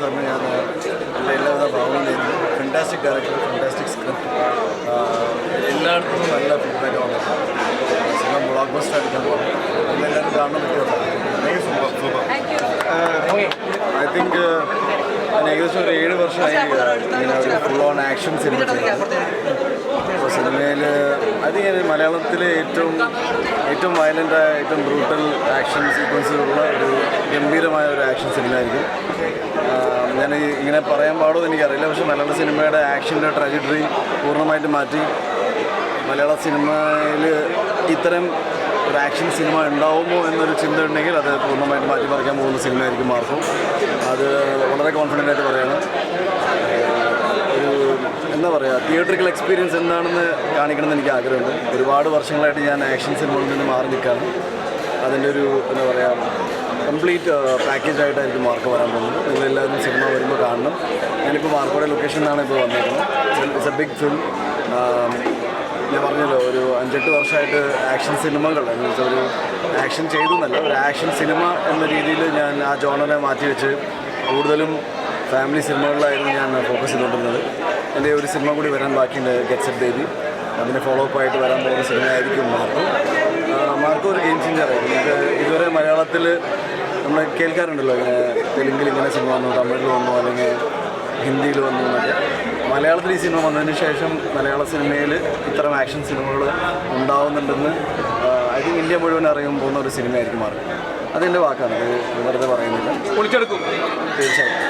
സാറിന് ഞാൻ എൻ്റെ എല്ലാവിധ ഭാവങ്ങളും നേരുന്നു. ഫെൻറ്റാസ്റ്റിക് ഡയറക്ടർ, ഫെൻറ്റാസ്റ്റിക് സ്ക്രിപ്റ്റ്, എല്ലായിടത്തും നല്ല ഫീഡ്ബാക്ക് വന്നിട്ടുണ്ട്. സിനിമ ബ്ലോക്ക് ബസ്റ്റർ അടിക്കാൻ പോകുന്നു. എല്ലാവരും കാണാൻ പറ്റുമോ? ഐ തിങ്ക് ഞാൻ ഏകദേശം ഒരു 7 വർഷമായി ഇങ്ങനെ ഒരു ഫുൾ ഓൺ ആക്ഷൻ സിനിമ ചെയ്യുന്നത്. അപ്പോൾ സിനിമയിൽ ഐ തിങ്ക് മലയാളത്തിലെ ഏറ്റവും വയലൻ്റായ, ഏറ്റവും ബ്രൂട്ടൽ ആക്ഷൻ സീക്വൻസുകളുള്ള ഒരു ഗംഭീരമായ ഒരു ആക്ഷൻ സിനിമയായിരിക്കും. ഞാൻ ഇങ്ങനെ പറയാൻ പാടുമെന്ന് എനിക്കറിയില്ല, പക്ഷേ മലയാള സിനിമയുടെ ആക്ഷൻ്റെ ട്രാജഡറി പൂർണ്ണമായിട്ട് മാറ്റി മലയാള സിനിമയിൽ ഇത്തരം ഒരു ആക്ഷൻ സിനിമ ഉണ്ടാവുമോ എന്നൊരു ചിന്ത ഉണ്ടെങ്കിൽ അത് പൂർണ്ണമായിട്ട് മാറ്റിമറിക്കാൻ പോകുന്ന സിനിമയായിരിക്കും മാർക്കും. അത് വളരെ കോൺഫിഡൻ്റ് ആയിട്ട് പറയാണ്. ഒരു എന്താ പറയുക, തിയേറ്ററിക്കൽ എക്സ്പീരിയൻസ് എന്താണെന്ന് കാണിക്കണമെന്ന് എനിക്ക് ആഗ്രഹമുണ്ട്. ഒരുപാട് വർഷങ്ങളായിട്ട് ഞാൻ ആക്ഷൻ സിനിമകളിൽ നിന്ന് മാറി നിൽക്കുകയാണ്. അതിൻ്റെ ഒരു എന്താ പറയുക, കംപ്ലീറ്റ് പാക്കേജായിട്ടായിരിക്കും മാർക്ക് വരാൻ പോകുന്നത്. നിങ്ങളെല്ലാവരും സിനിമ വരുമ്പോൾ കാണണം. ഞാനിപ്പോൾ മാർക്കോടെ ലൊക്കേഷനിലാണ് ഇപ്പോൾ വന്നേക്കുന്നത്. It's a big film. ഞാൻ പറഞ്ഞല്ലോ, ഒരു 5-8 വർഷമായിട്ട് ആക്ഷൻ സിനിമകൾ എന്ന് വെച്ചാൽ ഒരു ആക്ഷൻ ചെയ്തു എന്നല്ല, ഒരു ആക്ഷൻ സിനിമ എന്ന രീതിയിൽ ഞാൻ ആ ജോണറെ മാറ്റിവെച്ച് കൂടുതലും ഫാമിലി സിനിമകളിലായിരുന്നു ഞാൻ ഫോക്കസ് ചെയ്തുകൊണ്ടിരുന്നത്. എൻ്റെ ഒരു സിനിമ കൂടി വരാൻ ബാക്കിയുണ്ട്, ഗെറ്റ് സെറ്റ് ബേബി. അതിന് ഫോളോ അപ്പ് ആയിട്ട് വരാൻ പോകുന്ന സിനിമയായിരിക്കും മാർക്കോ ഒരു ഗെയിം ചേഞ്ചറായിരിക്കും. ഇത് ഇതുവരെ മലയാളത്തിൽ നമ്മൾ കേൾക്കാറുണ്ടല്ലോ, ഇങ്ങനെ തെലുങ്കിൽ ഇങ്ങനെ സിനിമ വന്നു, തമിഴിൽ വന്നു, അല്ലെങ്കിൽ ഹിന്ദിയിൽ വന്നു എന്നൊക്കെ. മലയാളത്തിൽ ഈ സിനിമ വന്നതിന് ശേഷം മലയാള സിനിമയിൽ ഇത്തരം ആക്ഷൻ സിനിമകൾ ഉണ്ടാവുന്നുണ്ടെന്ന് ഐ തിങ്ക് ഇന്ത്യ മുഴുവൻ അറിയാൻ പോകുന്ന ഒരു സിനിമയായിരിക്കും മാർക്കും. അതെൻ്റെ വാക്കാണ്, അത് വെറുതെ പറയുന്നില്ല. പൊളിച്ചെടുക്കും തീർച്ചയായിട്ടും.